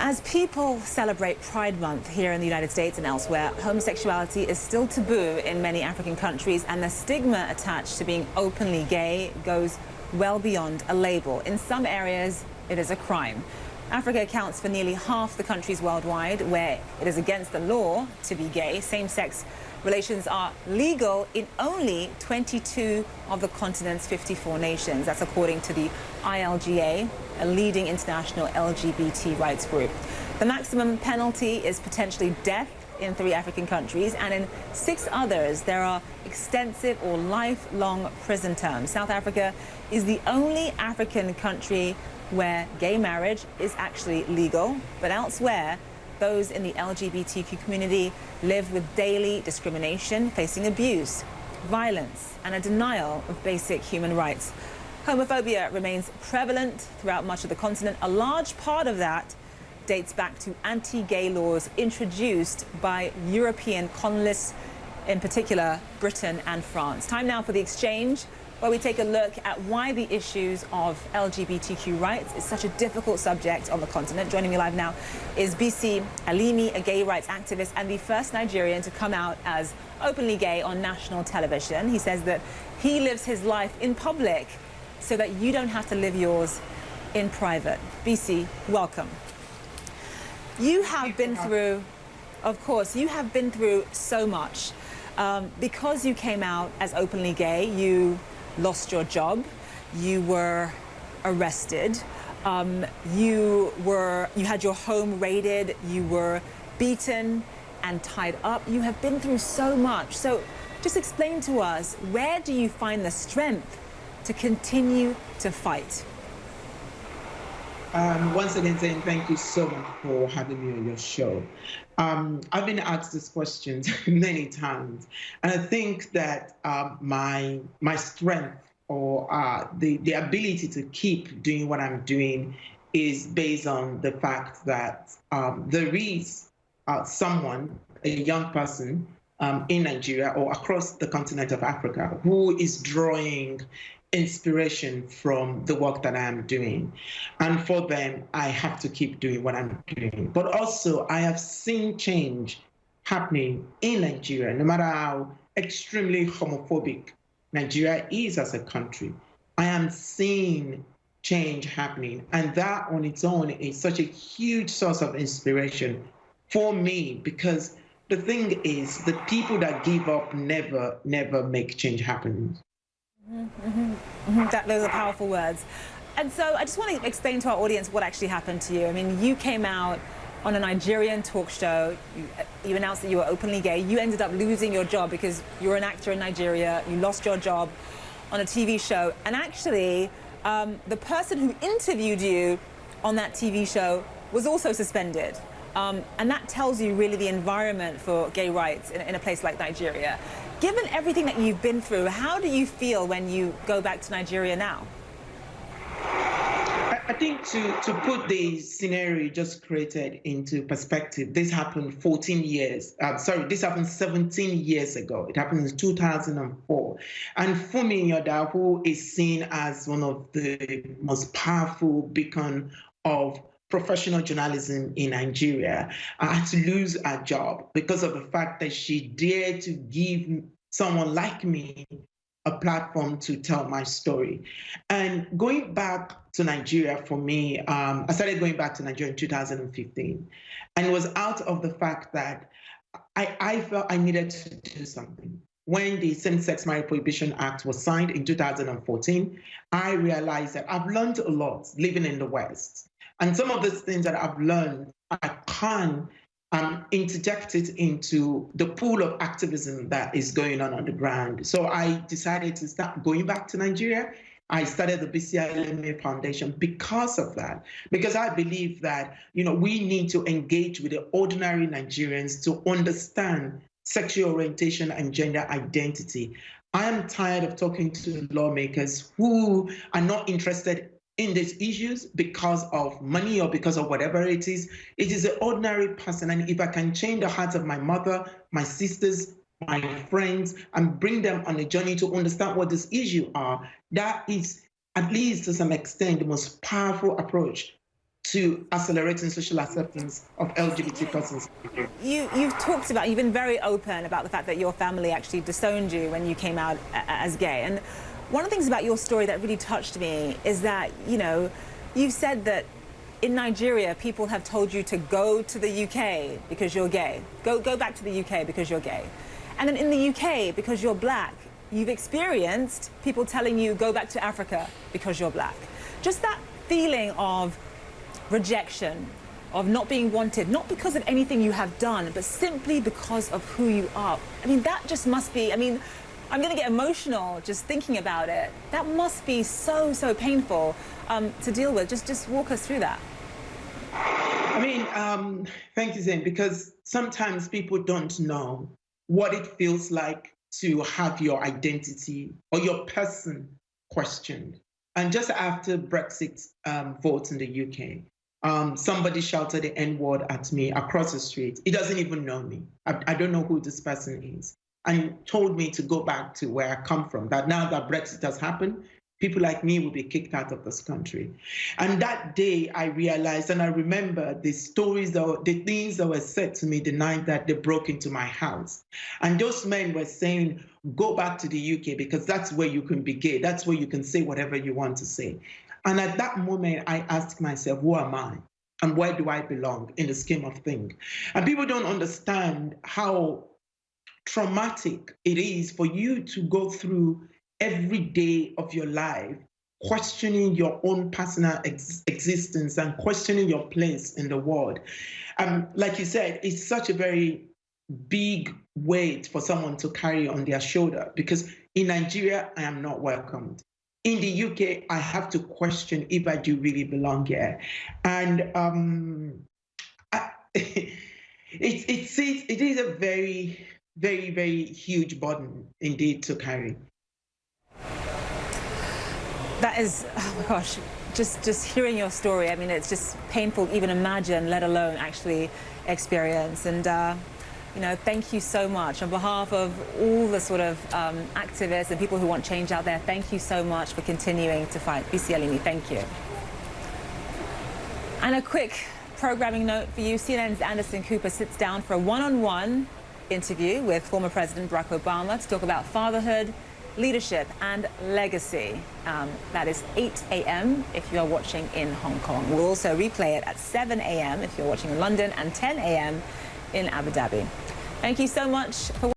As people celebrate Pride Month here in the United States and elsewhere, homosexuality is still taboo in many African countries, and the stigma attached to being openly gay goes well beyond a label. In some areas, it is a crime. Africa accounts for nearly half the countries worldwide where it is against the law to be gay. Same-sex relations are legal in only 22 of the continent's 54 nations. That's according to the ILGA, a leading international LGBT rights group. The maximum penalty is potentially death in 3 African countries, and in 6 others there are extensive or lifelong prison terms. South Africa is the only African country where gay marriage is actually legal, but elsewhere those in the LGBTQ community live with daily discrimination, facing abuse, violence, and a denial of basic human rights. Homophobia remains prevalent throughout much of the continent. A large part of that dates back to anti-gay laws introduced by European colonists, in particular Britain and France. Time now for The Exchange, where we take a look at why the issues of LGBTQ rights is such a difficult subject on the continent. Joining me live now is BC Alimi, a gay rights activist and the first Nigerian to come out as openly gay on national television. He says that he lives his life in public so that you don't have to live yours in private. BC, welcome. You have been through, of course, you have been through so much. Because you came out as openly gay, you lost your job, you were arrested, you had your home raided, you were beaten and tied up. You have been through so much. So just explain to us, where do you find the strength to continue to fight? Once again, Zain, thank you so much for having me on your show. I've been asked these questions many times, and I think that my strength or the ability to keep doing what I'm doing is based on the fact that there is someone, a young person in Nigeria or across the continent of Africa, who is drawing inspiration from the work that I am doing. And for them, I have to keep doing what I'm doing. But also, I have seen change happening in Nigeria, no matter how extremely homophobic Nigeria is as a country. I am seeing change happening. And that on its own is such a huge source of inspiration for me, because the thing is, the people that give up never make change happen. Those are powerful words. And so I just want to explain to our audience what actually happened to you. I mean, you came out on a Nigerian talk show, you announced that you were openly gay, you ended up losing your job because you were an actor in Nigeria, you lost your job on a TV show, and actually the person who interviewed you on that TV show was also suspended. And that tells you really the environment for gay rights in a place like Nigeria. Given everything that you've been through, how do you feel when you go back to Nigeria now? I think to put the scenario you just created into perspective, this happened 14 years. This happened 17 years ago. It happened in 2004. And Fumi Yoda, who is seen as one of the most powerful beacon of professional journalism in Nigeria, had to lose her job because of the fact that she dared to give someone like me a platform to tell my story. And going back to Nigeria for me, I started going back to Nigeria in 2015. And it was out of the fact that I felt I needed to do something. When the Same-Sex Marriage Prohibition Act was signed in 2014, I realized that I've learned a lot living in the West. And some of these things that I've learned, I can interject it into the pool of activism that is going on the ground. So I decided to start going back to Nigeria. I started the BCILMA Foundation because of that, because I believe that, you know, we need to engage with the ordinary Nigerians to understand sexual orientation and gender identity. I am tired of talking to lawmakers who are not interested in these issues because of money or because of whatever it is. It is an ordinary person. And if I can change the hearts of my mother, my sisters, my friends, and bring them on a journey to understand what these issues are, that is, at least to some extent, the most powerful approach to accelerating social acceptance of LGBT persons. You've talked about, you've been very open about the fact that your family actually disowned you when you came out as gay. And one of the things about your story that really touched me is that, you know, you've said that in Nigeria, people have told you to go to the UK because you're gay. Go back to the UK because you're gay. And then in the UK, because you're black, you've experienced people telling you go back to Africa because you're black. Just that feeling of rejection, of not being wanted, not because of anything you have done, but simply because of who you are. I mean, that just must be, I mean, I'm going to get emotional just thinking about it. That must be so, so painful to deal with. Just walk us through that. I mean, thank you, Zain, because sometimes people don't know what it feels like to have your identity or your person questioned. And just after Brexit vote in the UK, somebody shouted the N-word at me across the street. He doesn't even know me. I don't know who this person is. And told me to go back to where I come from, that now that Brexit has happened, people like me will be kicked out of this country. And that day I realized, and I remember the stories, the things that were said to me the night that they broke into my house. And those men were saying, go back to the UK because that's where you can be gay. That's where you can say whatever you want to say. And at that moment, I asked myself, who am I? And where do I belong in the scheme of things? And people don't understand how traumatic it is for you to go through every day of your life questioning your own personal existence and questioning your place in the world. Like you said, it's such a very big weight for someone to carry on their shoulder, because in Nigeria, I am not welcomed. In the UK, I have to question if I do really belong here. And it is a very, very, very huge burden indeed to carry. That is, oh my gosh, just hearing your story, I mean, it's just painful to even imagine, let alone actually experience. And, you know, thank you so much. On behalf of all the sort of activists and people who want change out there, thank you so much for continuing to fight. BCLini, thank you. And a quick programming note for you. CNN's Anderson Cooper sits down for a one-on-one interview with former President Barack Obama to talk about fatherhood, leadership and legacy. That is 8 a.m. if you are watching in Hong Kong. We'll also replay it at 7 a.m. if you're watching in London and 10 a.m. in Abu Dhabi. Thank you so much for